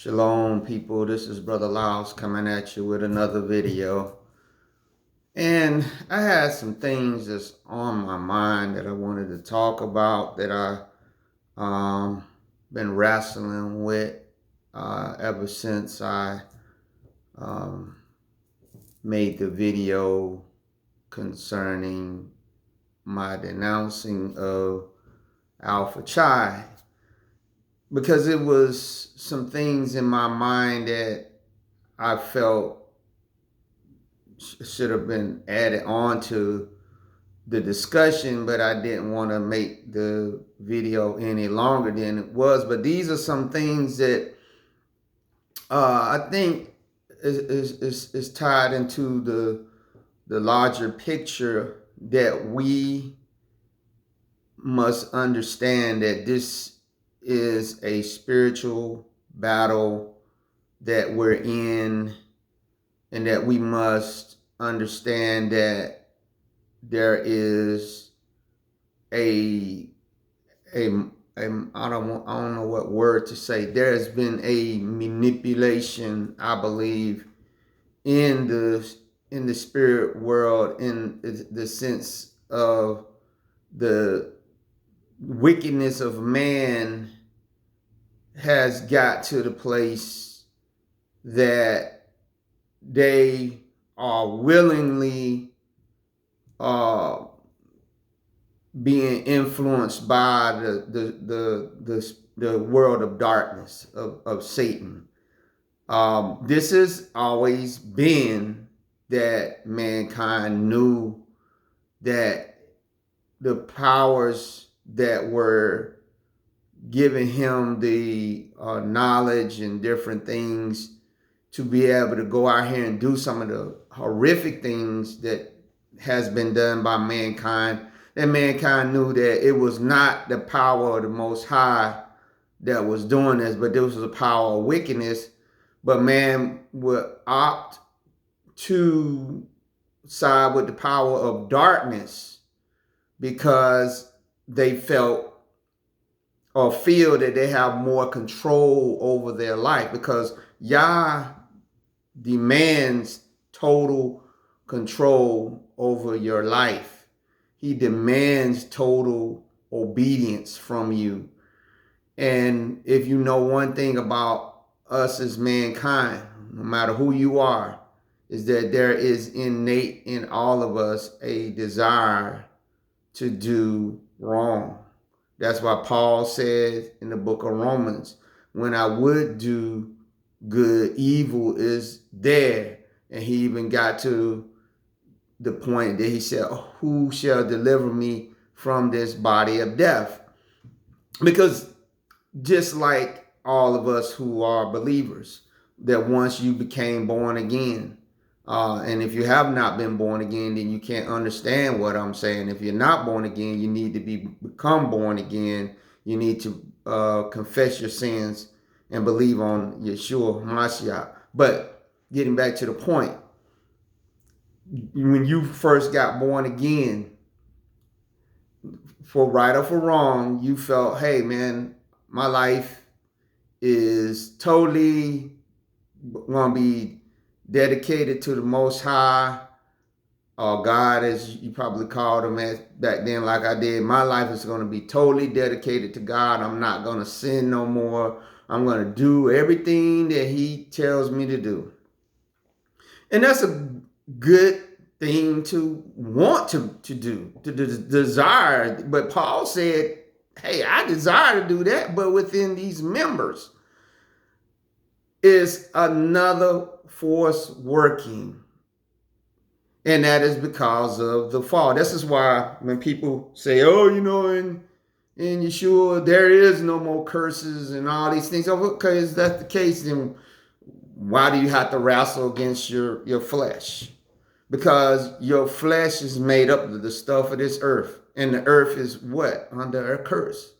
Shalom, people. This is Brother Laos coming at you with another video. And I had some things that's on my mind that I wanted to talk about that I been wrestling with ever since I um, made the video concerning my denouncing of Alpha Chai. Because it was some things in my mind that I felt should have been added on to the discussion, but I didn't want to make the video any longer than it was. But these are some things that I think is tied into the larger picture that we must understand that this is a spiritual battle that we're in, and that we must understand that there is a I don't know what word to say. There has been a manipulation, I believe, in the spirit world, in the sense of the wickedness of man has got to the place that they are willingly being influenced by the world of darkness of Satan. This has always been that mankind knew that the powers that were giving him the knowledge and different things to be able to go out here and do some of the horrific things that has been done by mankind, that mankind knew that it was not the power of the Most High that was doing this, but this was the power of wickedness. But man would opt to side with the power of darkness because they felt or feel that they have more control over their life, because Yah demands total control over your life. He demands total obedience from you. And if you know one thing about us as mankind, no matter who you are, is that there is innate in all of us a desire to do wrong. That's why Paul said in the book of Romans, when I would do good, evil is there. And he even got to the point that he said, who shall deliver me from this body of death? Because just like all of us who are believers, that once you became born again, and if you have not been born again, then you can't understand what I'm saying. If you're not born again, you need to become born again. You need to confess your sins and believe on Yeshua Mashiach. But getting back to the point, when you first got born again, for right or for wrong, you felt, hey man, my life is totally going to be dedicated to the Most High, or God, as you probably called him back then, like I did. My life is going to be totally dedicated to God. I'm not going to sin no more. I'm going to do everything that he tells me to do. And that's a good thing to want to do, to desire. But Paul said, hey, I desire to do that, but within these members is another force working. And that is because of the fall. This is why when people say, oh, in Yeshua, there is no more curses and all these things. Okay, if that's the case, then why do you have to wrestle against your flesh? Because your flesh is made up of the stuff of this earth. And the earth is what? Under a curse.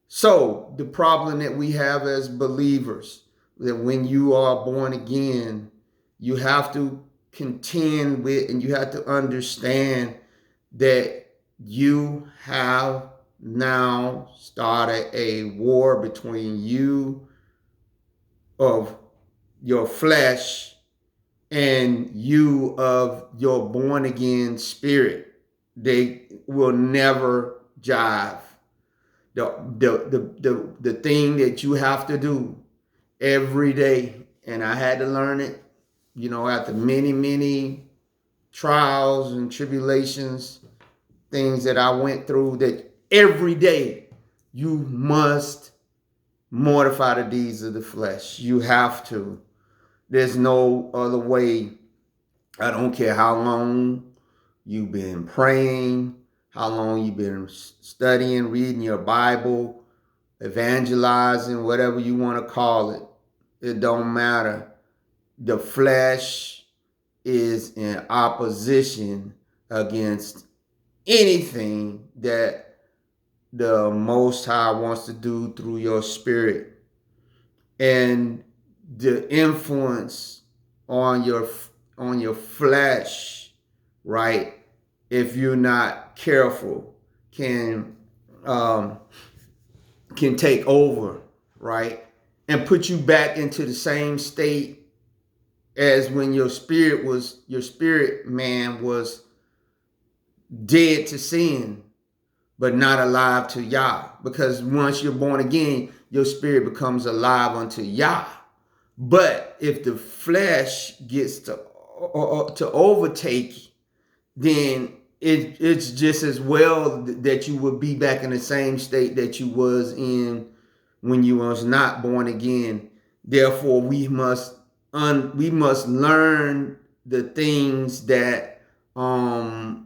So the problem that we have as believers, that when you are born again, you have to contend with, and you have to understand that you have now started a war between you of your flesh and you of your born again spirit. They will never jive. The thing that you have to do every day, and I had to learn it, after many, many trials and tribulations, things that I went through, that every day you must mortify the deeds of the flesh. You have to. There's no other way. I don't care how long you've been praying, how long you've been studying, reading your Bible, evangelizing, whatever you want to call it. It don't matter. The flesh is in opposition against anything that the Most High wants to do through your spirit. And the influence on your flesh, right? If you're not careful, can take over, right? And put you back into the same state as when your spirit man was dead to sin, but not alive to Yah. Because once you're born again, your spirit becomes alive unto Yah. But if the flesh gets to overtake, then it's just as well that you would be back in the same state that you was in when you was not born again. Therefore, we must learn the things that are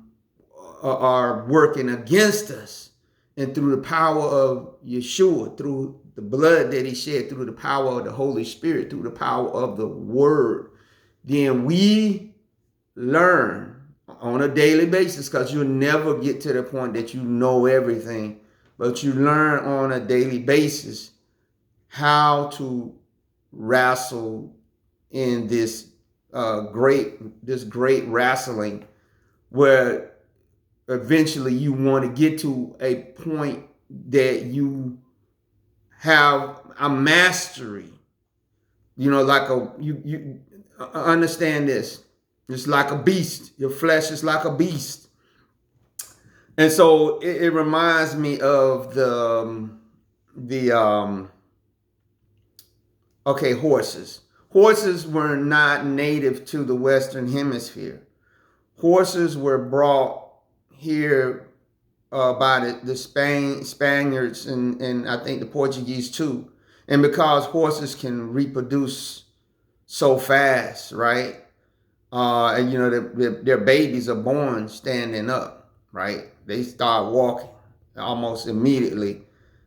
working against us, and through the power of Yeshua, through the blood that he shed, through the power of the Holy Spirit, through the power of the Word, then we learn on a daily basis, because you'll never get to the point that you know everything, but you learn on a daily basis how to wrestle in this great wrestling, where eventually you want to get to a point that you have a mastery. Like you understand this. It's like a beast. Your flesh is like a beast. And so it reminds me of horses. Horses were not native to the Western Hemisphere. Horses were brought here by the Spaniards and I think the Portuguese too. And because horses can reproduce so fast, right? And their babies are born standing up, right? They start walking almost immediately.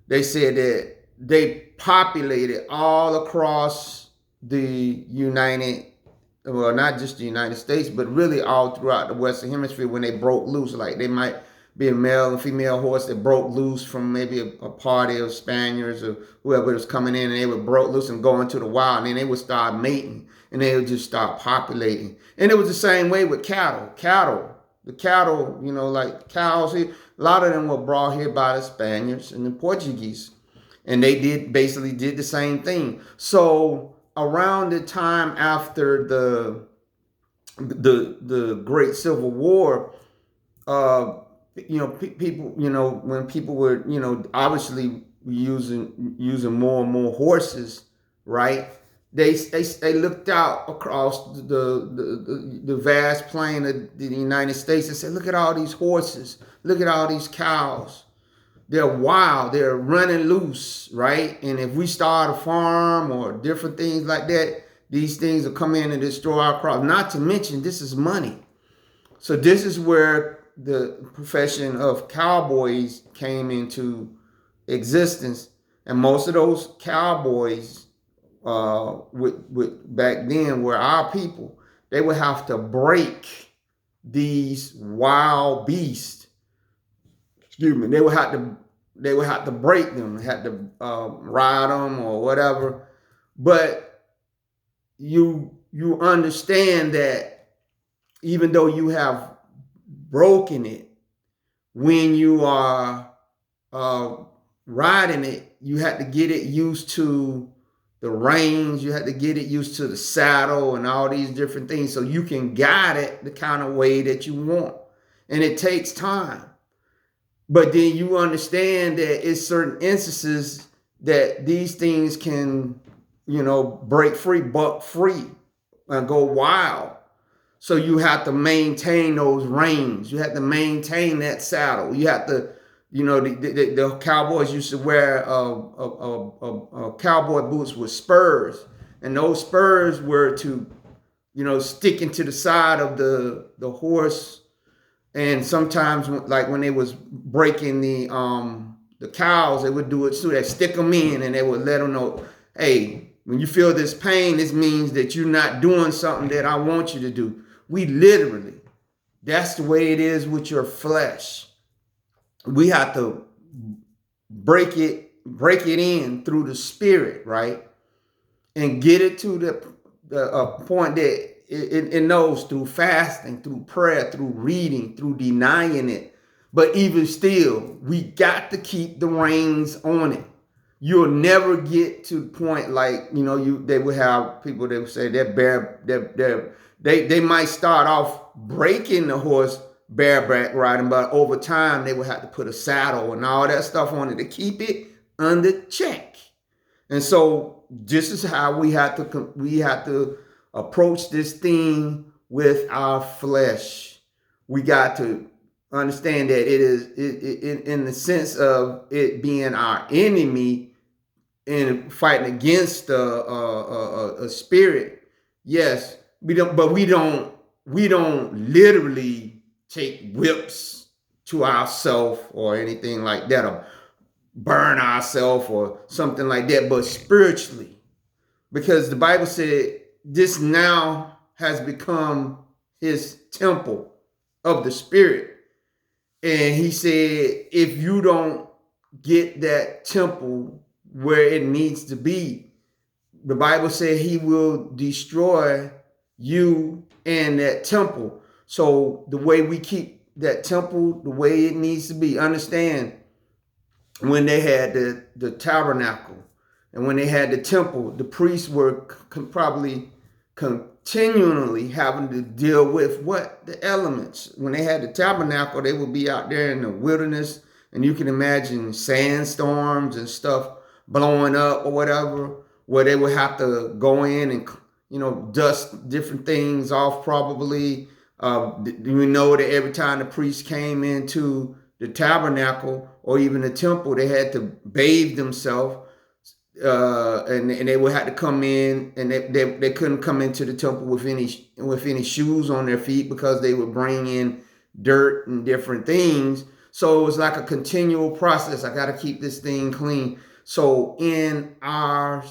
They said that they populated all across the not just the United States, but really all throughout the Western Hemisphere when they broke loose. Like they might be a male and female horse that broke loose from maybe a party of Spaniards or whoever was coming in, and they would broke loose and go into the wild, and then they would start mating, and they would just start populating. And it was the same way with cattle. The cattle, like cows here, a lot of them were brought here by the Spaniards and the Portuguese, and they basically did the same thing. So around the time after the Great Civil War, people, when people were, obviously using more and more horses, right? They looked out across the vast plain of the United States and said, look at all these horses, look at all these cows. They're wild, they're running loose, right? And if we start a farm or different things like that, these things will come in and destroy our crops. Not to mention, this is money. So this is where the profession of cowboys came into existence. And most of those cowboys with back then were our people. They would have to break these wild beasts. Excuse me. They would have to break them. They had to ride them or whatever. But you understand that even though you have broken it, when you are riding it, you have to get it used to the reins. You had to get it used to the saddle and all these different things so you can guide it the kind of way that you want. And it takes time. But then you understand that it's certain instances that these things can, break free, buck free, and go wild. So you have to maintain those reins. You have to maintain that saddle. You have to, the cowboys used to wear cowboy boots with spurs, and those spurs were to, stick into the side of the horse. And sometimes, like when they was breaking the cows, they would do it too. They stick them in, and they would let them know, hey, when you feel this pain, this means that you're not doing something that I want you to do. We literally, that's the way it is with your flesh. We have to break it in through the spirit, right? And get it to the point that it knows through fasting, through prayer, through reading, through denying it. But even still, we got to keep the reins on it. You'll never get to the point like, they would have people that would say they might start off breaking the horse bareback riding, but over time they would have to put a saddle and all that stuff on it to keep it under check. And so this is how we have to approach this thing with our flesh. We got to understand that it is in the sense of it being our enemy and fighting against a spirit. Yes, we don't literally take whips to ourselves or anything like that, or burn ourselves or something like that, but spiritually, because the Bible said this now has become his temple of the spirit. And he said, if you don't get that temple where it needs to be, the Bible said he will destroy you and that temple. So the way we keep that temple the way it needs to be, understand, when they had the tabernacle and when they had the temple, the priests were probably continually having to deal with what? The elements. When they had the tabernacle, they would be out there in the wilderness, and you can imagine sandstorms and stuff blowing up or whatever, where they would have to go in and, dust different things off probably. We know that every time the priest came into the tabernacle or even the temple, they had to bathe themselves, and they would have to come in, and they couldn't come into the temple with any shoes on their feet because they would bring in dirt and different things. So it was like a continual process. I got to keep this thing clean. So in our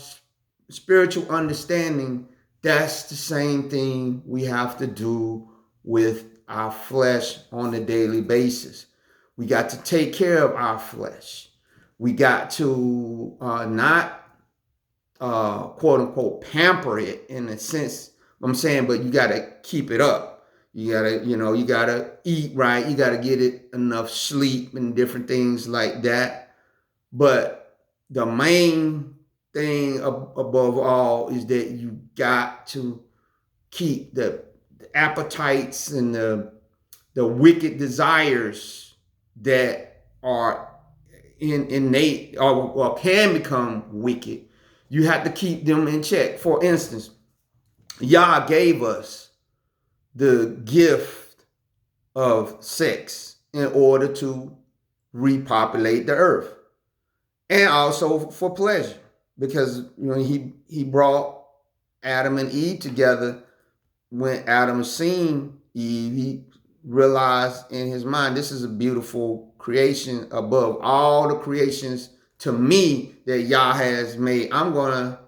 spiritual understanding, that's the same thing we have to do with our flesh on a daily basis. We got to take care of our flesh. We got to not quote unquote pamper it in a sense. I'm saying, but you got to keep it up. You got to eat right. You got to get it enough sleep and different things like that. But the main thing above all is that you got to keep the appetites and the wicked desires that are innate or can become wicked. You have to keep them in check. For instance, Yah gave us the gift of sex in order to repopulate the earth, and also for pleasure, because he brought Adam and Eve together. When Adam seen Eve, he realized in his mind, this is a beautiful creation above all the creations to me that Yah has made. I'm gonna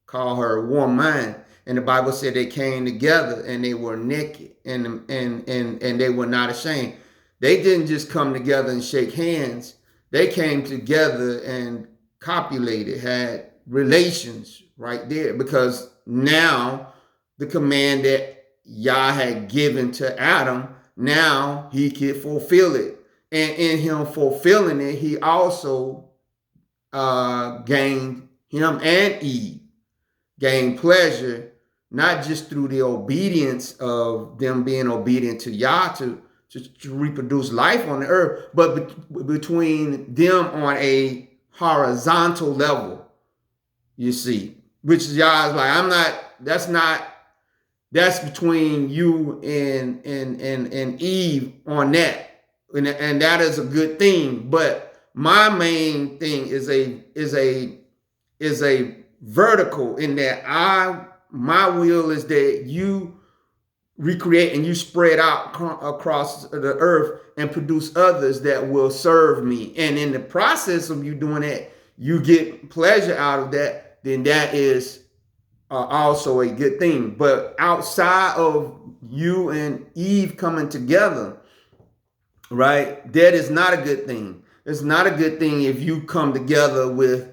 call her woman. And the Bible said they came together and they were naked and they were not ashamed. They didn't just come together and shake hands. They came together and copulated, had relations right there, because now the command that Yah had given to Adam, now he could fulfill it. And in him fulfilling it, he also gained him and Eve. gain pleasure, not just through the obedience of them being obedient to Yah to reproduce life on the earth, but between them on a horizontal level, you see, which is Yah's like, I'm not, that's not, that's between you and Eve on that. And that is a good thing. But my main thing is a vertical in that my will is that you recreate and you spread out across the earth and produce others that will serve me. And in the process of you doing that, you get pleasure out of that, then that is also a good thing. But outside of you and Eve coming together, right, that is not a good thing. It's not a good thing if you come together with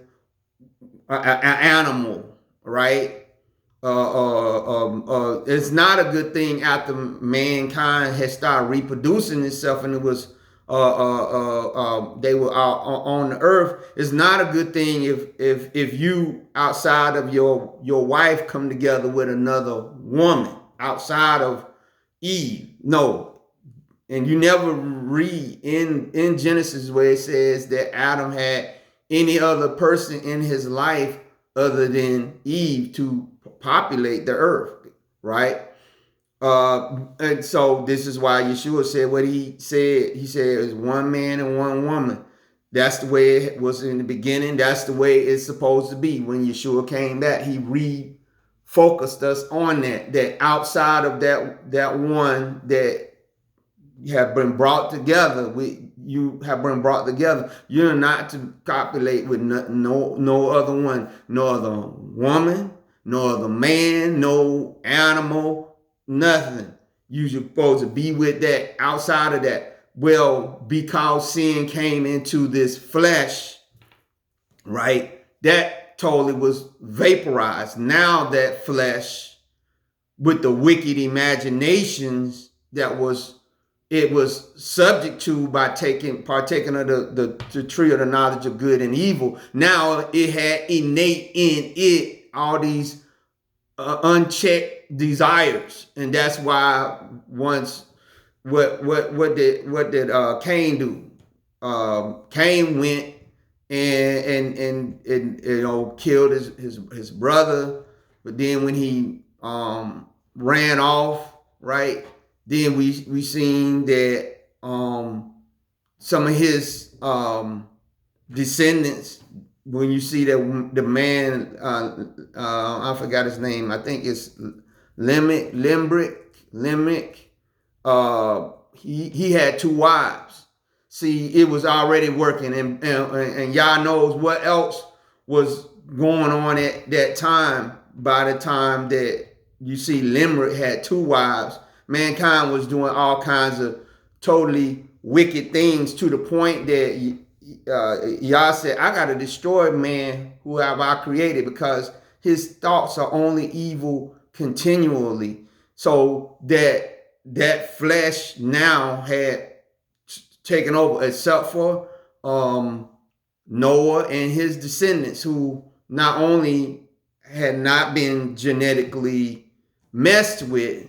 an animal, right? It's not a good thing after mankind has started reproducing itself and it was they were on the earth. It's not a good thing if you outside of your wife come together with another woman outside of Eve. No, and you never read in Genesis where it says that Adam had any other person in his life other than Eve to populate the earth, right? And so this is why Yeshua said what he said. He said it's one man and one woman. That's the way it was in the beginning. That's the way it's supposed to be. When Yeshua came back, he refocused us on that. That outside of that one that have been brought together. You have been brought together. You're not to copulate with no other one, no other woman, no other man, no animal, nothing. You're supposed to be with that outside of that. Well, because sin came into this flesh, right? That totally was vaporized. Now that flesh with the wicked imaginations that it was subject to by partaking of the tree of the knowledge of good and evil. Now it had innate in it all these unchecked desires, and that's why once what did Cain do? Cain went and killed his brother, but then when he ran off, right? Then we seen that some of his descendants, when you see that the man, I forgot his name. I think it's Limerick. He had two wives. See, it was already working, and y'all knows what else was going on at that time. By the time that you see Limerick had two wives, mankind was doing all kinds of totally wicked things to the point that Yah said, I got to destroy man who have I created because his thoughts are only evil continually. So that flesh now had taken over, except for Noah and his descendants, who not only had not been genetically messed with,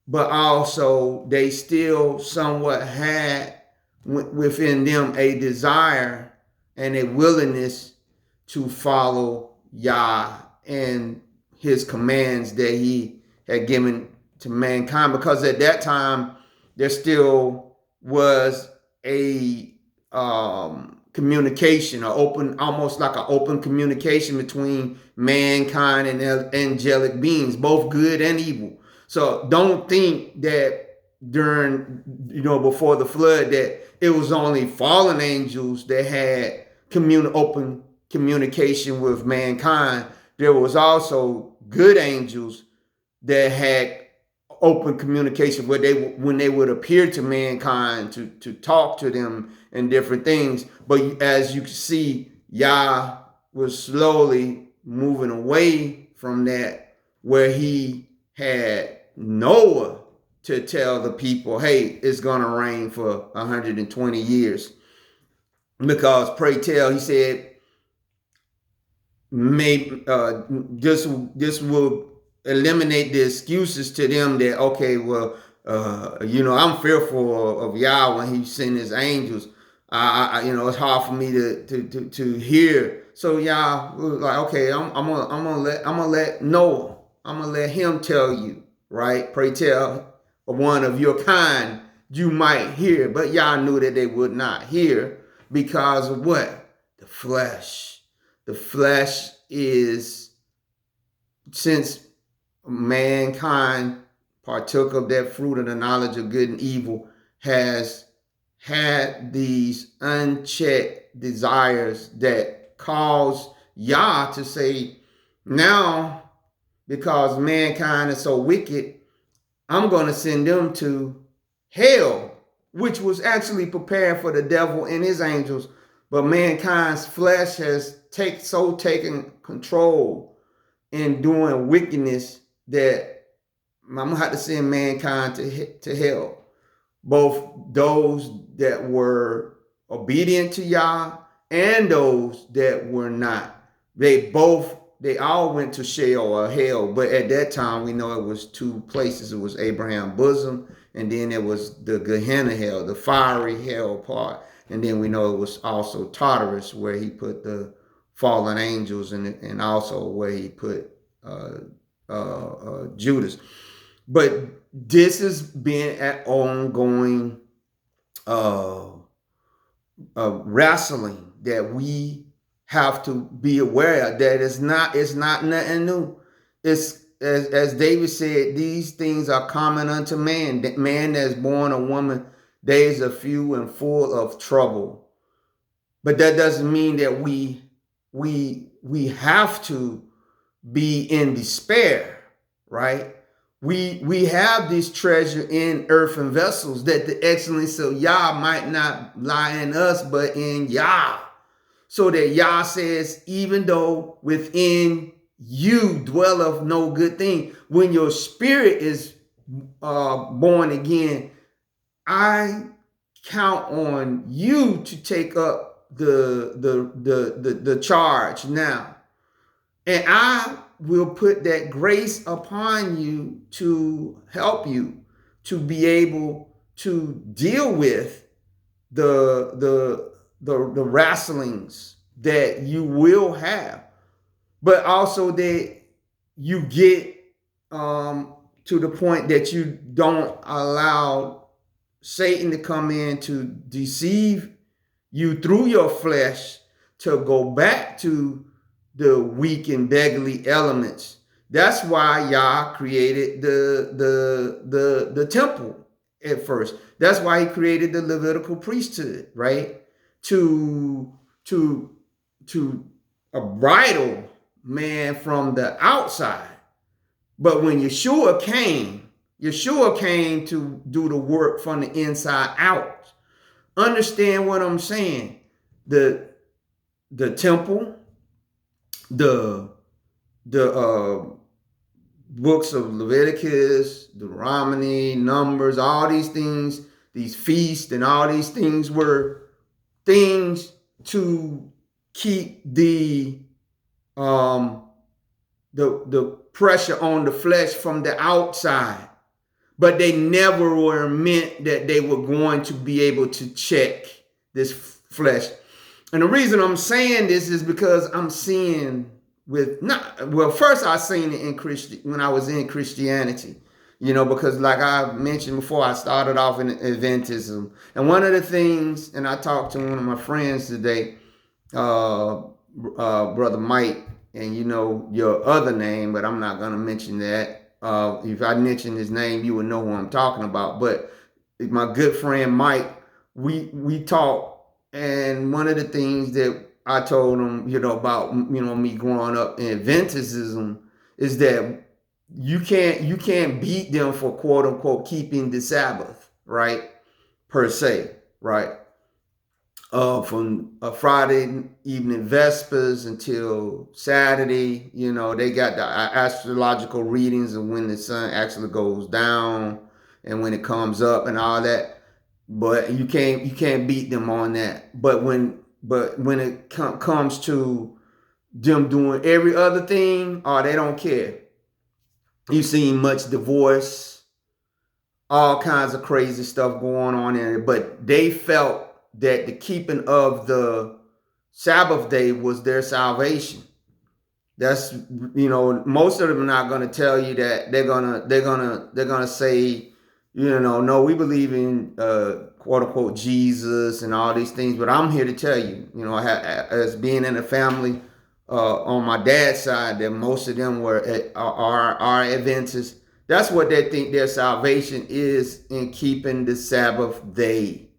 but also they still somewhat had within them a desire and a willingness to follow Yah and his commands that he had given to mankind. Because at that time, there still was a communication, almost like an open communication between mankind and angelic beings, both good and evil. So don't think that during, before the flood, that it was only fallen angels that had open communication with mankind. There was also good angels that had open communication where when they would appear to mankind to talk to them and different things. But as you can see, Yah was slowly moving away from that, where he had Noah to tell the people, hey, it's going to rain for 120 years. Because pray tell, he said, may this will eliminate the excuses to them that, okay, well, I'm fearful of Yah when He sent His angels. It's hard for me to hear. So Yah was like, okay, I'm gonna let Noah. I'm gonna let him tell you, right? Pray tell one of your kind you might hear, but Yah knew that they would not hear because of what? The flesh. The flesh is, since mankind partook of that fruit of the knowledge of good and evil, has had these unchecked desires that cause Yah to say, now, because mankind is so wicked, I'm going to send them to hell, which was actually prepared for the devil and his angels. But mankind's flesh has taken control in doing wickedness that I'm going to have to send mankind to hell. Both those that were obedient to Yah and those that were not. They all went to Sheol or hell, but at that time we know it was two places. It was Abraham's bosom, and then it was the Gehenna hell, the fiery hell part. And then we know it was also Tartarus, where he put the fallen angels, and also where he put Judas. But this has been an ongoing uh, wrestling that we have to be aware of. That it's not nothing new. It's as David said, these things are common unto man. Man that's born a woman, days are few and full of trouble. But that doesn't mean that we have to be in despair, right? We have this treasure in earthen vessels, that the excellence of Yah might not lie in us, but in Yah. So that Yah says, even though within you dwelleth no good thing, when your spirit is born again, I count on you to take up the charge now. And I will put that grace upon you to help you to be able to deal with the wrestlings that you will have, but also that you get to the point that you don't allow Satan to come in to deceive you through your flesh to go back to the weak and beggarly elements. That's why Yah created the temple at first. That's why He created the Levitical priesthood, right? To to to bridle man from the outside. But when Yeshua came to do the work from the inside out. Understand what I'm saying? The temple, the books of Leviticus, Deuteronomy, Numbers, all these things, these feasts and all these things were things to keep the pressure on the flesh from the outside. But they never were meant that they were going to be able to check this flesh. And the reason I'm saying this is because I'm seeing first I seen it when I was in Christianity, because like I mentioned before, I started off in Adventism. And one of the things, and I talked to one of my friends today, Brother Mike, and your other name, but I'm not going to mention that. If I mention his name, you would know who I'm talking about. But my good friend Mike, we talked, and one of the things that I told him, about me growing up in Adventism, is that you can't beat them for quote unquote keeping the Sabbath, right? Per se, right? From a Friday evening Vespers until Saturday, they got the astrological readings of when the sun actually goes down and when it comes up and all that. But you can't beat them on that. But when it comes to them doing every other thing, or they don't care. You've seen much divorce, all kinds of crazy stuff going on in it, but they felt that the keeping of the Sabbath day was their salvation. That's, most of them are not going to tell you that. They're gonna say, no, we believe in quote unquote Jesus and all these things. But I'm here to tell you, as being in a family on my dad's side, that most of them are Adventists. That's what they think their salvation is, in keeping the Sabbath day.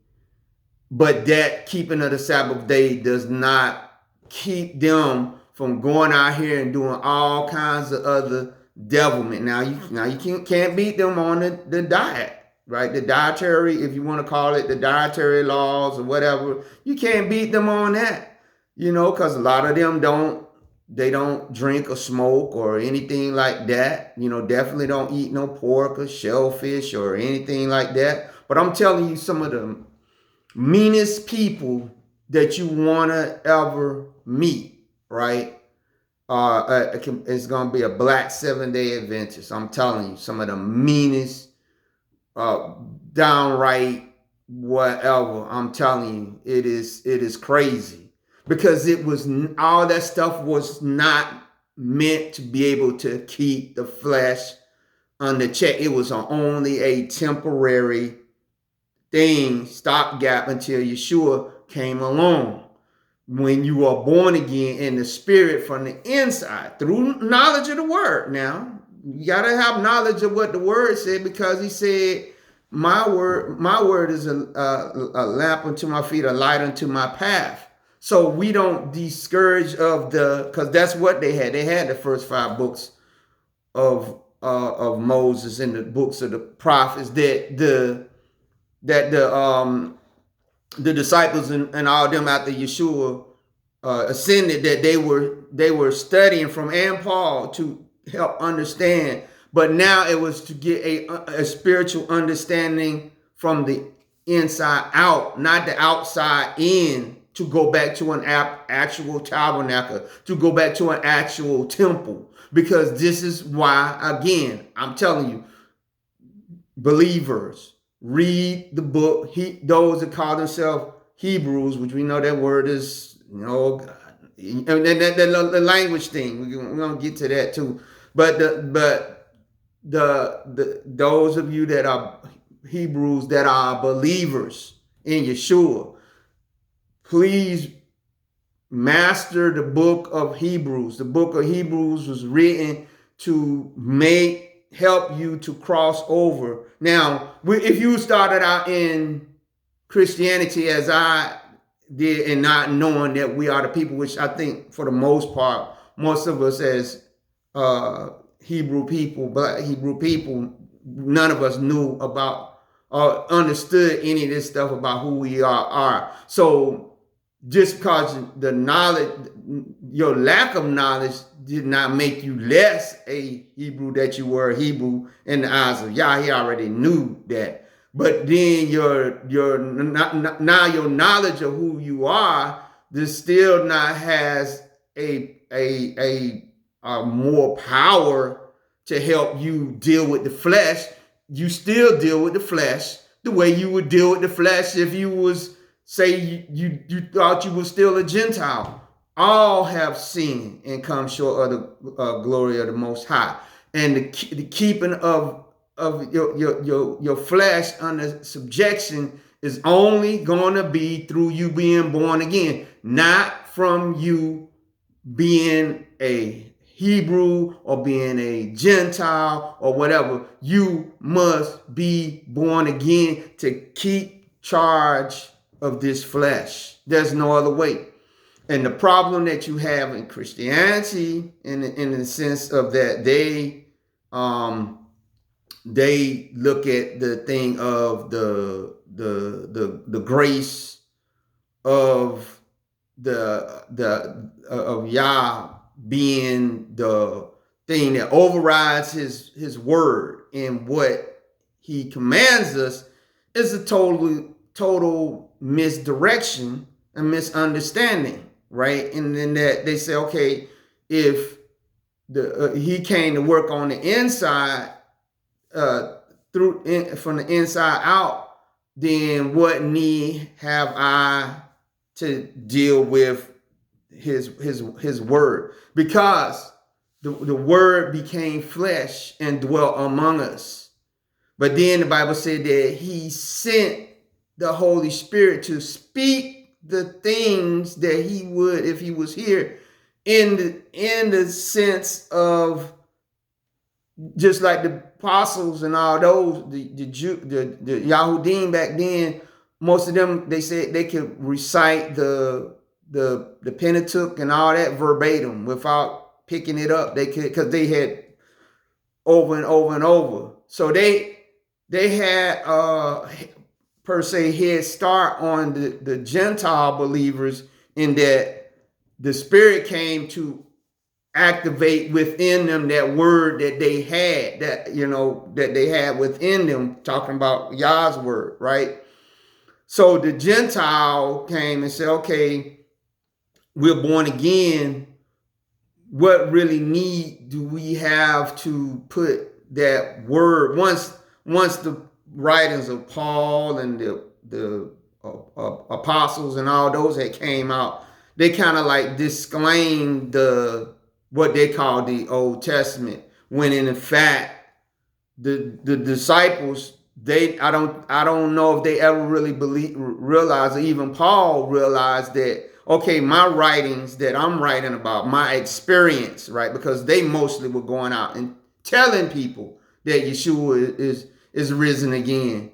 But that keeping of the Sabbath day does not keep them from going out here and doing all kinds of other devilment. Now you can't beat them on the diet, right? The dietary, if you want to call it the dietary laws or whatever, you can't beat them on that, because a lot of them don't drink or smoke or anything like that. Definitely don't eat no pork or shellfish or anything like that. But I'm telling you, some of the meanest people that you want to ever meet, right? It's going to be a black 7-day Adventist. I'm telling you, some of the meanest, uh, downright whatever. I'm telling you, it is crazy, because all that stuff was not meant to be able to keep the flesh under check. It was only a temporary thing, stopgap, until Yeshua came along. When you are born again in the spirit from the inside through knowledge of the word. Now, you got to have knowledge of what the word said, because he said, my word is a lamp unto my feet, a light unto my path. So we don't discourage because that's what they had. They had the first 5 books of Moses and the books of the prophets, the disciples and all them after Yeshua ascended, that they were studying from, and Paul, to help understand. But now it was to get a spiritual understanding from the inside out, not the outside in, to go back to an actual tabernacle, to go back to an actual temple. Because this is why, again, I'm telling you, believers, read the book. Those that call themselves Hebrews, which we know that word is, and the language thing. We're gonna get to that too. But those of you that are Hebrews, that are believers in Yeshua, please master the book of Hebrews. The book of Hebrews was written to help you to cross over. Now, if you started out in Christianity as I did, and not knowing that we are the people, which I think for the most part, most of us as Hebrew people, black Hebrew people, none of us knew about or understood any of this stuff about who we are. So just because the knowledge, your lack of knowledge, did not make you less a Hebrew, that you were a Hebrew in the eyes of Yah. He already knew that. But then your knowledge of who you are, this still not has a more power to help you deal with the flesh. You still deal with the flesh the way you would deal with the flesh if you was, say, you thought you were still a Gentile. All have sinned and come short of the glory of the Most High. And the keeping of your flesh under subjection is only going to be through you being born again, not from you being a Hebrew or being a Gentile or whatever. You must be born again to keep charge of this flesh. There's no other way. And the problem that you have in Christianity, in the sense of that they look at the thing of the grace of of Yah being the thing that overrides his word, and what he commands us, is a total misdirection and misunderstanding. right? And then that they say, okay, if he came to work on the inside, from the inside out, then what need have I to deal with his word? Because the word became flesh and dwelt among us. But then the Bible said that he sent the Holy Spirit to speak the things that he would if he was here, in the sense of just like the apostles and all those, the Yahudim back then. Most of them, they said they could recite the Pentateuch and all that verbatim without picking it up. They could, because they had over and over and over. So they had per se head start on the Gentile believers, in that the Spirit came to activate within them that word that they had, that they had within them, talking about Yah's word, right? So the Gentile came and said, okay, we're born again. What really need do we have to put that word, once the writings of Paul and the apostles and all those that came out, they kind of like disclaimed what they call the Old Testament, when in fact the disciples, I don't know if they ever really realized, or even Paul realized that, okay, my writings that I'm writing about, my experience, right? Because they mostly were going out and telling people that Yeshua is risen again.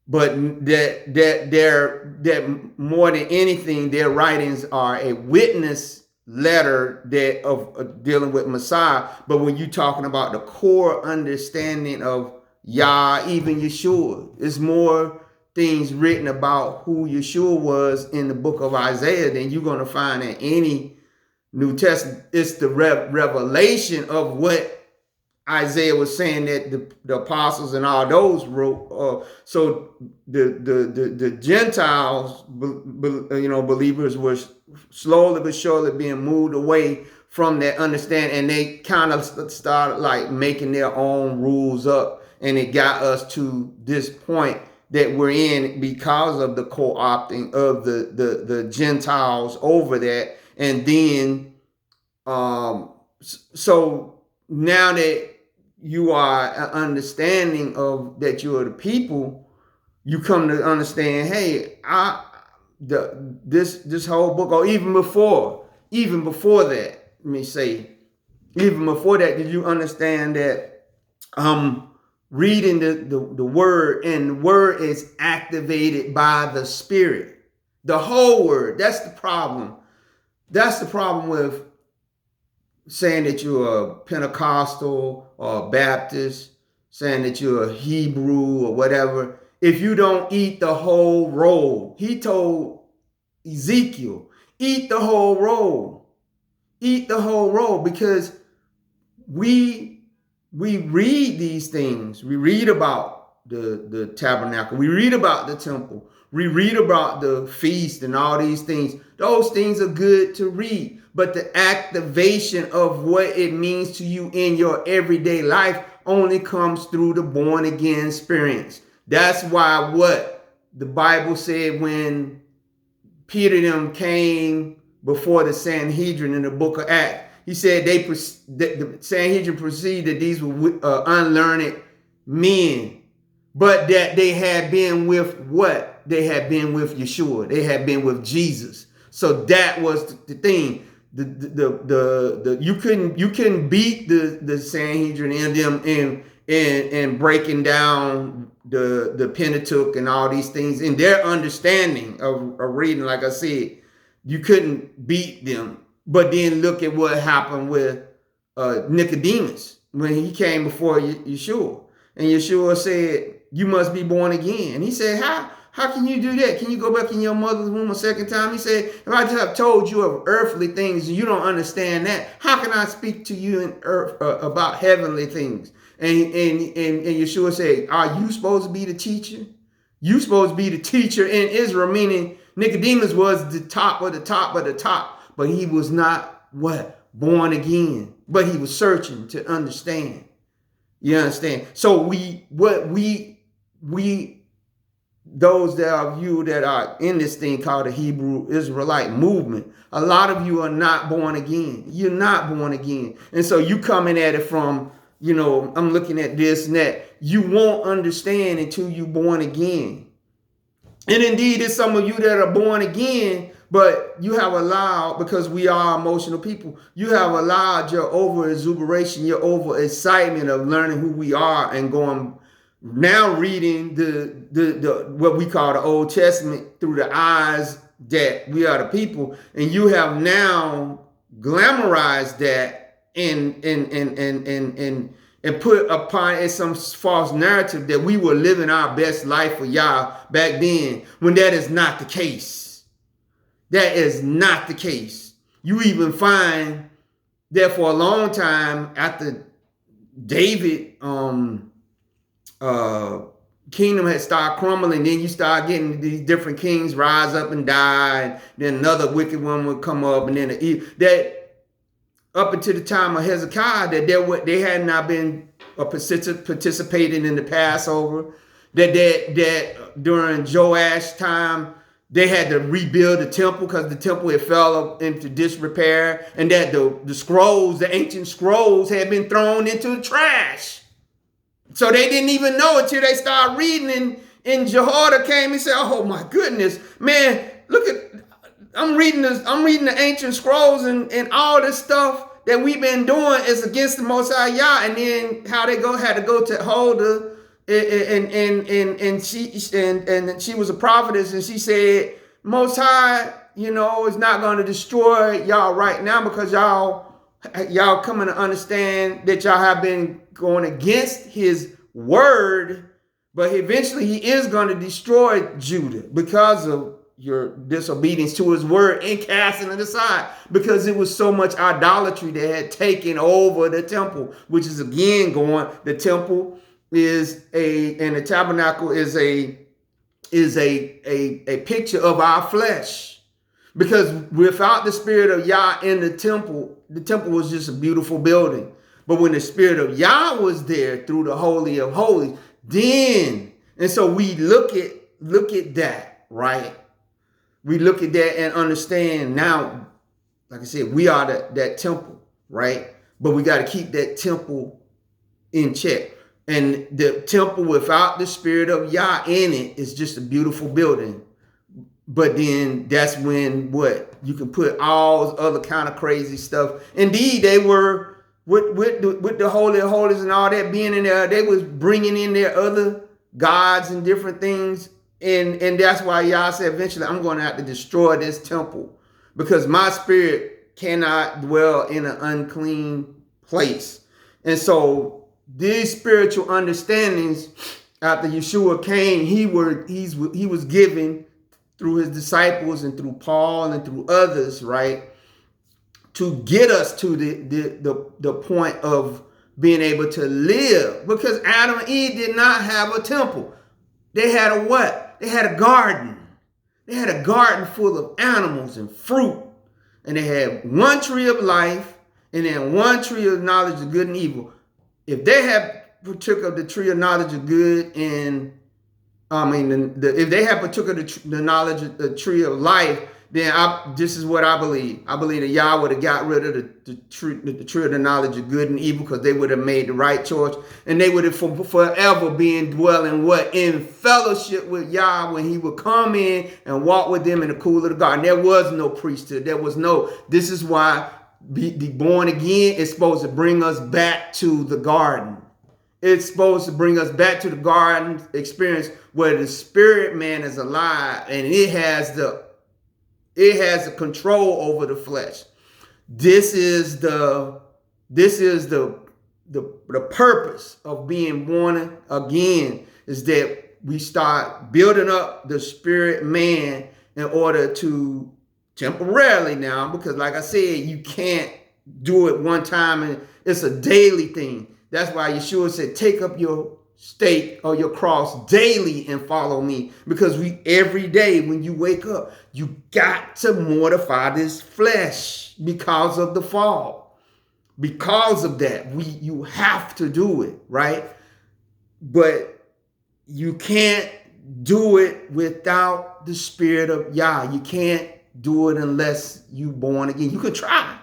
But that more than anything, their writings are a witness letter that of dealing with Messiah. But when you're talking about the core understanding of Yah, even Yeshua, there's more things written about who Yeshua was in the book of Isaiah than you're going to find in any New Testament. It's the revelation of what Isaiah was saying that the apostles and all those wrote. So the Gentiles, believers, were slowly but surely being moved away from that understanding, and they kind of started like making their own rules up, and it got us to this point that we're in because of the co-opting of the Gentiles over that. And then so now that you are understanding of that you are the people, you come to understand, hey, this whole book, or even before that, let me say, even before that, did you understand that I'm reading the word, and the word is activated by the Spirit, the whole word. That's the problem. That's the problem with saying that you're a Pentecostal or a Baptist, saying that you're a Hebrew or whatever, if you don't eat the whole roll. He told Ezekiel, eat the whole roll. Eat the whole roll, because we read these things. We read about the tabernacle. We read about the temple. We read about the feast and all these things. Those things are good to read. But the activation of what it means to you in your everyday life only comes through the born again experience. That's why what the Bible said when Peter and them came before the Sanhedrin in the book of Acts, he said the Sanhedrin perceived that these were unlearned men, but that they had been with what? They had been with Yeshua. They had been with Jesus. So that was the thing. You couldn't beat the Sanhedrin and them in breaking down the Pentateuch and all these things in their understanding of reading. Like I said, you couldn't beat them. But then look at what happened with Nicodemus when he came before Yeshua, and Yeshua said, "You must be born again." And he said, How can you do that? Can you go back in your mother's womb a second time? He said, if I just have told you of earthly things and you don't understand that, how can I speak to you in earth about heavenly things? And Yeshua said, are you supposed to be the teacher? You supposed to be the teacher in Israel, meaning Nicodemus was the top of the top of the top. but he was not what? Born again. But he was searching to understand. You understand? So those that are you that are in this thing called the Hebrew Israelite movement, a lot of you are not born again. You're not born again. And so you coming at it from, I'm looking at this and that. You won't understand until you born again. And indeed, it's some of you that are born again, but you have allowed, because we are emotional people, you have allowed your over exuberation, your over excitement of learning who we are and going now reading the what we call the Old Testament through the eyes that we are the people, and you have now glamorized that and put upon it some false narrative that we were living our best life for y'all back then, when that is not the case. That is not the case. You even find that for a long time after David kingdom had started crumbling, then you start getting these different kings rise up and die, and then another wicked one would come up, and then that up until the time of Hezekiah, that they had not been participating in the Passover, that during Joash's time they had to rebuild the temple because the temple had fell into disrepair, and that the scrolls, the ancient scrolls, had been thrown into the trash. So they didn't even know until they started reading, and Jehoiada came and said, "Oh my goodness, man, look at, I'm reading the ancient scrolls, and all this stuff that we've been doing is against the Most High Yah." And then how they had to go to Huldah, and she was a prophetess, and she said, "Most High, is not going to destroy y'all right now, because y'all coming to understand that y'all have been going against his word, but eventually he is going to destroy Judah because of your disobedience to his word and casting it aside, because it was so much idolatry that had taken over the temple," which is again the temple and the tabernacle is a picture of our flesh, because without the spirit of Yah in the temple was just a beautiful building. But when the spirit of Yah was there through the Holy of Holies, and so we look at that, right? We look at that and understand now, like I said, we are that temple, right? But we got to keep that temple in check. And the temple without the spirit of Yah in it is just a beautiful building. But then that's when you can put all other kind of crazy stuff. Indeed, they were with the Holy of Holies and all that being in there, they was bringing in their other gods and different things. And that's why Yah said, eventually, I'm going to have to destroy this temple, because my spirit cannot dwell in an unclean place. And so these spiritual understandings, after Yeshua came, he was given through his disciples and through Paul and through others, right, to get us to the point of being able to live. Because Adam and Eve did not have a temple. They had a what? They had a garden. They had a garden full of animals and fruit. And they had one tree of life and then one tree of knowledge of good and evil. If they had partook of the tree of knowledge of good and if they had partook of the knowledge of the tree of life, then this is what I believe. I believe that Yah would have got rid of the tree of the knowledge of good and evil, because they would have made the right choice, and they would have forever been dwelling in fellowship with Yah when he would come in and walk with them in the cool of the garden. There was no priesthood. This is why be born again is supposed to bring us back to the garden. It's supposed to bring us back to the garden experience where the spirit man is alive and it has the control over the flesh. This is the purpose of being born again, is that we start building up the spirit man in order to temporarily now, because like I said, you can't do it one time, and it's a daily thing. That's why Yeshua said, take up your stake or your cross daily and follow me. Because every day when you wake up, you got to mortify this flesh because of the fall. Because of that, you have to do it, right? But you can't do it without the spirit of Yah. You can't do it unless you born again. You can try.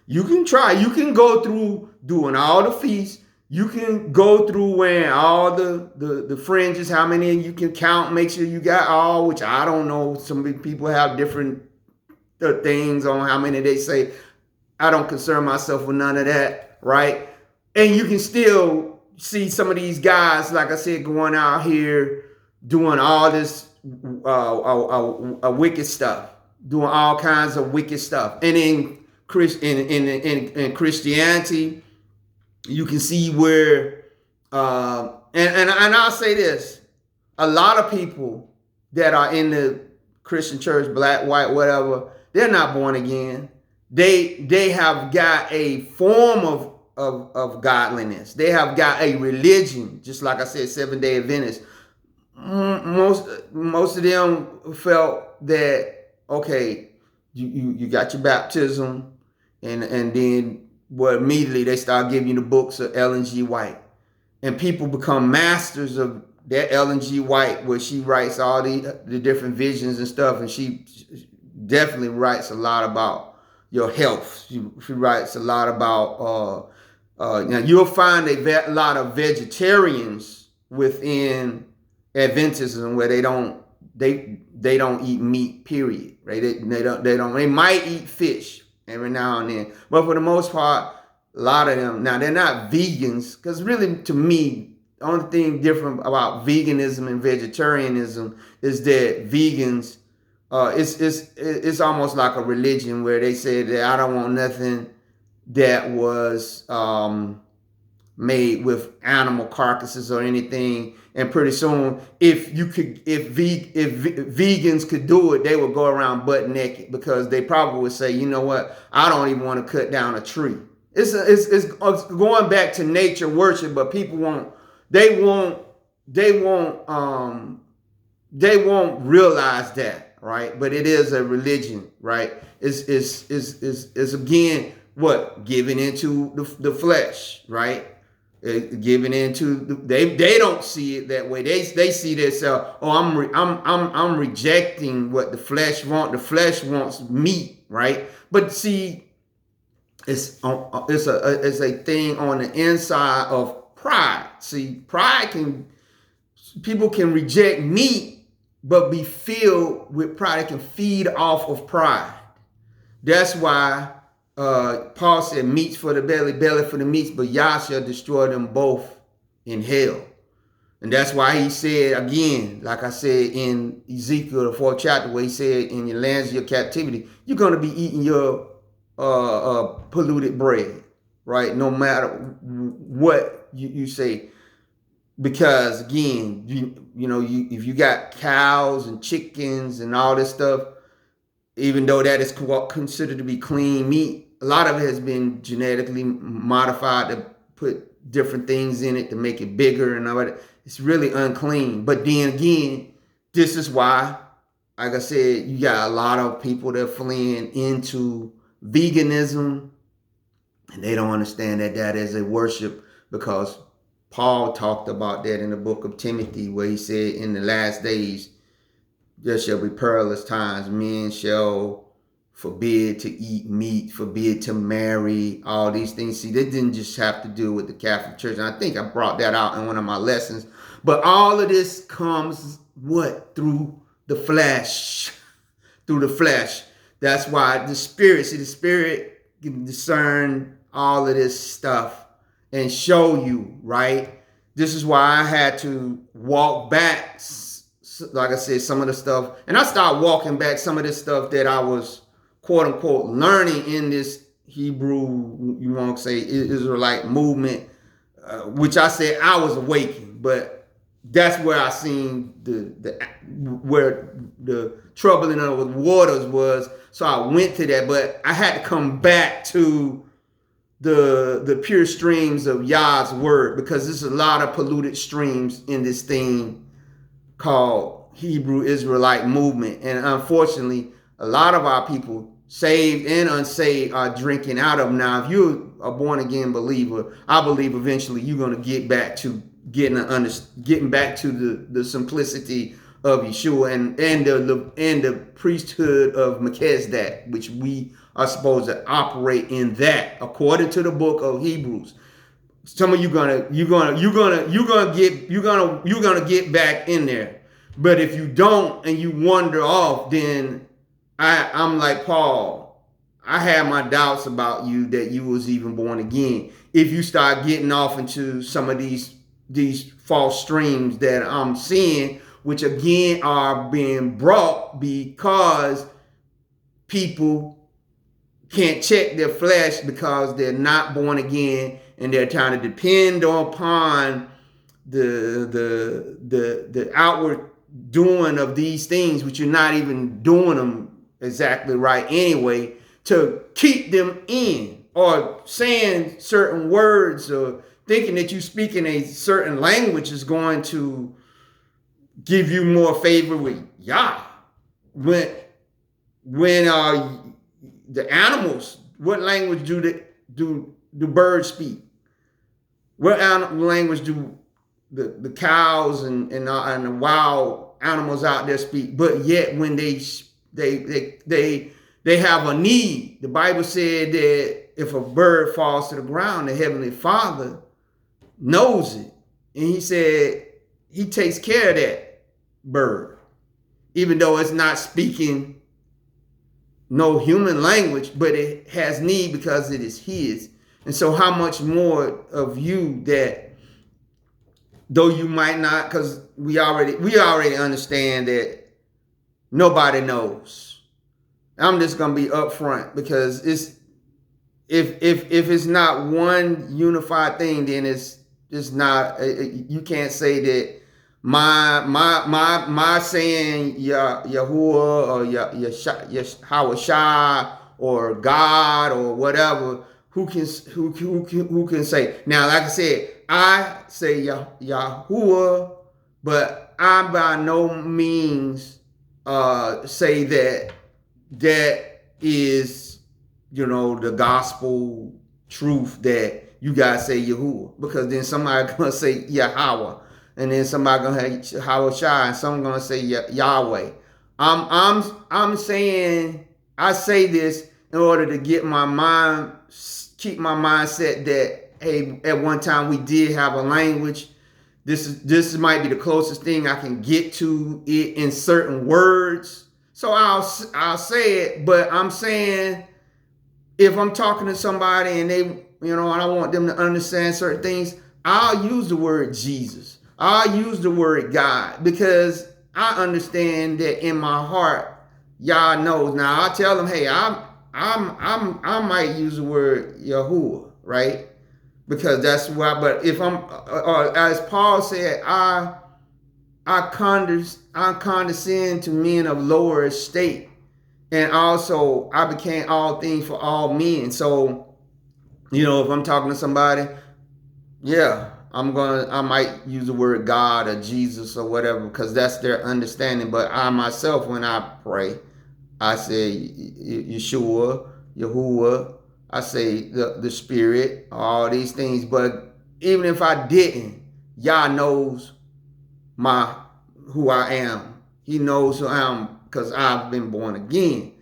You can try. You can go through doing all the feasts. You can go through wearing all the fringes, how many you can count, make sure you got all, which I don't know. Some people have different things on how many they say. I don't concern myself with none of that, right? And you can still see some of these guys, like I said, going out here doing all this wicked stuff, doing all kinds of wicked stuff. And in Christianity, you can see where, and I'll say this, a lot of people that are in the Christian church, black, white, whatever, they're not born again. They have got a form of godliness. They have got a religion, just like I said, Seventh-day Adventists. Most of them felt that, okay, you got your baptism, and then immediately they start giving you the books of Ellen G. White, and people become masters of that Ellen G. White, where she writes all the different visions and stuff, and she definitely writes a lot about your health. She writes a lot about now you'll find a lot of vegetarians within Adventism where they don't eat meat, period, right? They might eat fish every now and then, but for the most part, a lot of them, now they're not vegans, because really, to me, the only thing different about veganism and vegetarianism is that vegans, it's almost like a religion where they say that I don't want nothing that was made with animal carcasses or anything. And pretty soon, if vegans could do it, they would go around butt naked, because they probably would say, you know what, I don't even want to cut down a tree. It's going back to nature worship, but people won't realize that, right? But it is a religion, right? It's again what, giving into the flesh, right? Giving into they don't see it that way. They see themselves. Oh, I'm rejecting what the flesh wants. The flesh wants meat, right? But see, it's a thing on the inside of pride. See, people can reject meat, but be filled with pride. They can feed off of pride. That's why Paul said, meats for the belly, belly for the meats, but Yah shall destroy them both in hell. And that's why he said, again, like I said in Ezekiel, the 4th chapter, where he said, in your lands of your captivity, you're going to be eating your polluted bread, right? No matter what you say. Because again, if you got cows and chickens and all this stuff, even though that is considered to be clean meat, a lot of it has been genetically modified to put different things in it to make it bigger and all that. It's really unclean. But then again, this is why, like I said, you got a lot of people that are fleeing into veganism, and they don't understand that is a worship, because Paul talked about that in the book of Timothy, where he said, in the last days, there shall be perilous times. Men shall forbid to eat meat, forbid to marry, all these things. See, they didn't just have to do with the Catholic Church. And I think I brought that out in one of my lessons. But all of this comes, what? Through the flesh. Through the flesh. That's why the Spirit can discern all of this stuff and show you, right? This is why I had to walk back, like I said, some of the stuff. And I started walking back some of this stuff that I was, quote unquote, learning in this Hebrew, you want to say, Israelite movement, which I said I was awakened. But that's where I seen where the troubling of the waters was. So I went to that. But I had to come back to the pure streams of Yah's word, because there's a lot of polluted streams in this thing called Hebrew Israelite movement. And unfortunately, a lot of our people, saved and unsaved, are drinking out of them. Now, if you're a born again believer, I believe eventually you're going to get back to getting back to the simplicity of Yeshua and the priesthood of Melchizedek, which we are supposed to operate in that according to the book of Hebrews. Some of you gonna get back in there. But if you don't and you wander off, then I'm like Paul. I have my doubts about you that you was even born again. If you start getting off into some of these false streams that I'm seeing, which again are being brought because people can't check their flesh because they're not born again, and they're trying to depend upon the outward doing of these things, which you're not even doing them exactly right anyway, to keep them in, or saying certain words, or thinking that you speaking a certain language is going to give you more favor with Yah. When the animals, what language do birds speak? What language do the cows and the wild animals out there speak? But yet when they have a need, the Bible said that if a bird falls to the ground, the Heavenly Father knows it, and He said He takes care of that bird, even though it's not speaking no human language, but it has need because it is His. And so how much more of you that, though you might not, because we already understand that nobody knows. I'm just gonna be upfront, because it's if it's not one unified thing, then it's not. You can't say that my saying Yahuwah or Yahweh or God or whatever. Who can say? Now, like I said, I say Yahuwah, but I by no means say that is, the gospel truth that you guys say Yahuwah, because then somebody gonna say Yahweh, and then somebody gonna say Hawashai, and someone gonna say Yahweh. I'm saying, I say this in order to keep my mindset that, hey, at one time we did have a language. This might be the closest thing I can get to it in certain words. So I'll say it, but I'm saying, if I'm talking to somebody and they, and I want them to understand certain things, I'll use the word Jesus. I'll use the word God, because I understand that in my heart, Yah knows. Now I tell them, hey, I might use the word Yahuwah, right? Because that's why. But if I'm, as Paul said, I condescend to men of lower estate, and also I became all things for all men. So, if I'm talking to somebody, yeah, I might use the word God or Jesus or whatever, because that's their understanding. But I myself, when I pray, I say Yeshua, Yahuwah. I say the Spirit, all these things. But even if I didn't, Yah knows who I am. He knows who I am, because I've been born again.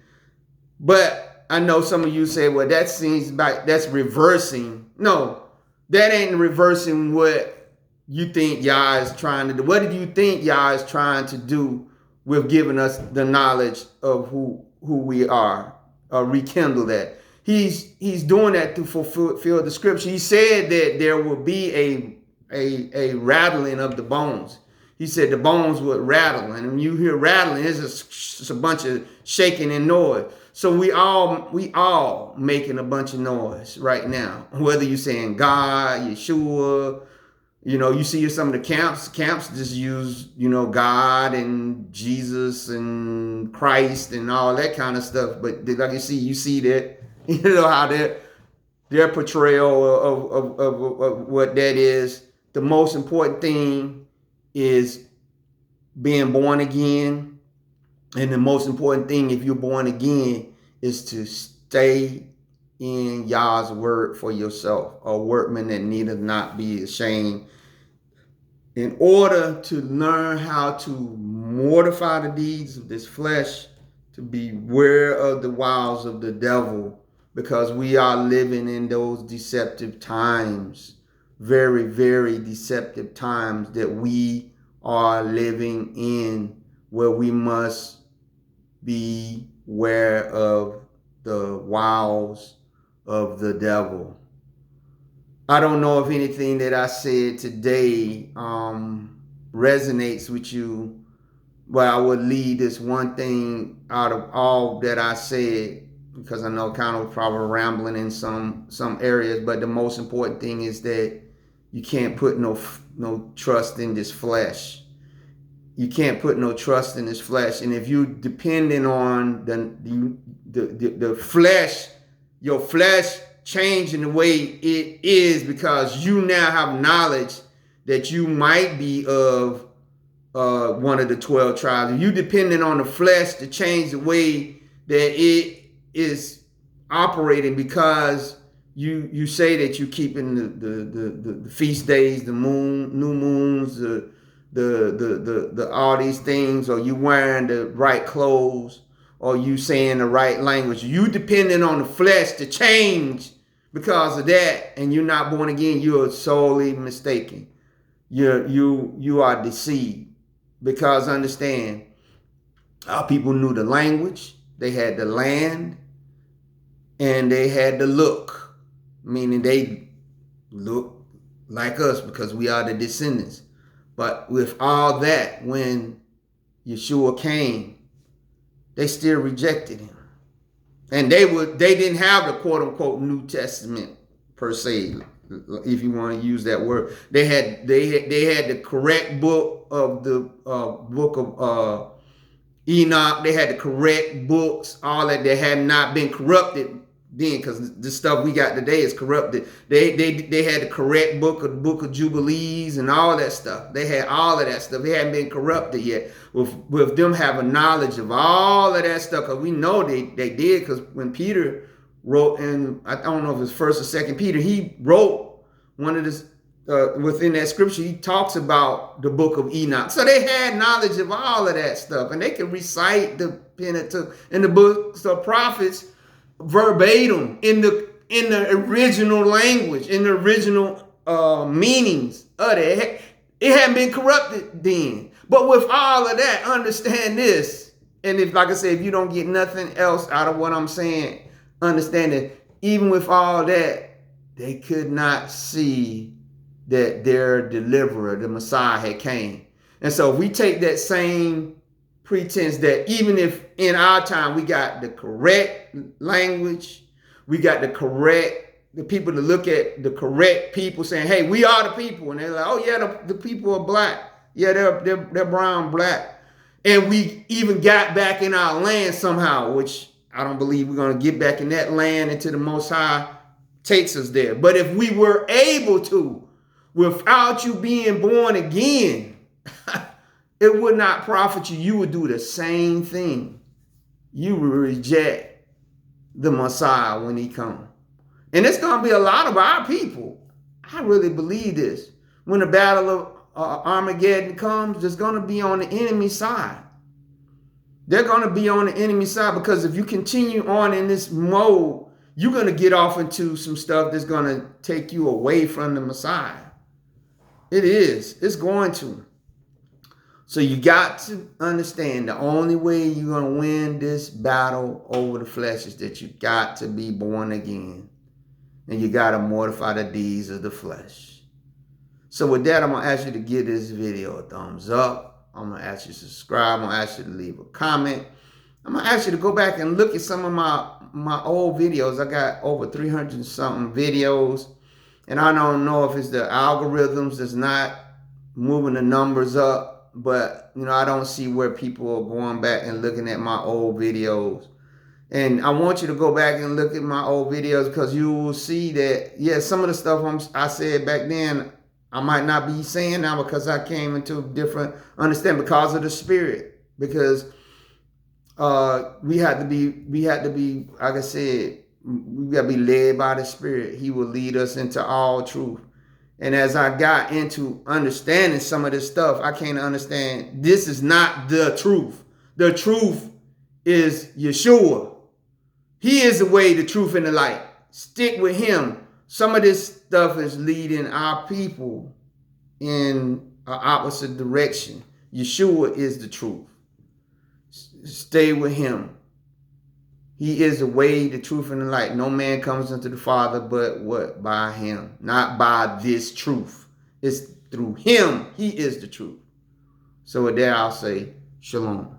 But I know some of you say, well, that seems like that's reversing. No, that ain't reversing what you think Yah is trying to do. What do you think Yah is trying to do with giving us the knowledge of who we are, or rekindle that? He's doing that to fulfill the scripture. He said that there will be a rattling of the bones. He said the bones would rattle, and when you hear rattling, it's just a bunch of shaking and noise. So we all making a bunch of noise right now. Whether you're saying God, Yeshua, you see some of the camps just use, God and Jesus and Christ and all that kind of stuff. But like you see that, how their portrayal of what that is. The most important thing is being born again. And the most important thing, if you're born again, is to stay in Yah's word for yourself. A workman that needeth not be ashamed. In order to learn how to mortify the deeds of this flesh, to beware of the wiles of the devil, because we are living in those deceptive times, very, very deceptive times that we are living in, where we must beware of the wiles of the devil. I don't know if anything that I said today resonates with you, but I would leave this one thing out of all that I said, because I know kind of probably rambling in some areas, but the most important thing is that you can't put no trust in this flesh. You can't put no trust in this flesh, and if you depending on the flesh, your flesh changing the way it is because you now have knowledge that you might be of one of the 12 tribes. If you depending on the flesh to change the way that it is operating because you say that you're keeping the feast days, the new moons, the all these things, or you wearing the right clothes, or you saying the right language, you depending on the flesh to change because of that, and you're not born again, you are sorely mistaken. You are deceived. Because understand, our people knew the language, they had the land, and they had the look, meaning they look like us because we are the descendants. But with all that, when Yeshua came, they still rejected him. And they didn't have the quote unquote New Testament per se, if you want to use that word. They had the correct book of the book of Enoch. They had the correct books, all that. They had not been corrupted then, because the stuff we got today is corrupted. They had the correct book of Jubilees and all that stuff. They had all of that stuff. They hadn't been corrupted yet. With them having knowledge of all of that stuff, because we know they did, because when Peter wrote, and I don't know if it's First or Second Peter, he wrote one of this within that scripture. He talks about the book of Enoch, so they had knowledge of all of that stuff, and they could recite the Pentateuch and the books of prophets verbatim in the original language, in the original meanings of it. It hadn't been corrupted then. But with all of that, understand this. And if, like I said, if you don't get nothing else out of what I'm saying, understand that even with all that, they could not see that their deliverer, the Messiah, had came. And so if we take that same pretense that even if in our time we got the correct language, we got the people to look at the correct people saying, hey, we are the people. And they're like, oh yeah, the people are black. Yeah, they're brown, black. And we even got back in our land somehow, which I don't believe we're going to get back in that land until the Most High takes us there. But if we were able to, without you being born again, it would not profit you. You would do the same thing. You would reject the Messiah when he comes. And it's going to be a lot of our people. I really believe this. When the battle of Armageddon comes, it's going to be on the enemy side. They're going to be on the enemy side, because if you continue on in this mode, you're going to get off into some stuff that's going to take you away from the Messiah. It is. It's going to. So you got to understand the only way you're going to win this battle over the flesh is that you got to be born again. And you got to mortify the deeds of the flesh. So with that, I'm going to ask you to give this video a thumbs up. I'm going to ask you to subscribe. I'm going to ask you to leave a comment. I'm going to ask you to go back and look at some of my old videos. I got over 300 and something videos. And I don't know if it's the algorithms that's not moving the numbers up. But, I don't see where people are going back and looking at my old videos And I want you to go back and look at my old videos, because you will see that, yeah, some of the stuff I said back then, I might not be saying now, because I came into a different understanding because of the Spirit. Because we had to be, like I said, we got to be led by the Spirit. He will lead us into all truth. And as I got into understanding some of this stuff, I came to understand this is not the truth. The truth is Yeshua. He is the way, the truth, and the light. Stick with him. Some of this stuff is leading our people in an opposite direction. Yeshua is the truth. Stay with him. He is the way, the truth, and the light. No man comes into the Father but what? By him. Not by this truth. It's through him. He is the truth. So with that, I'll say shalom.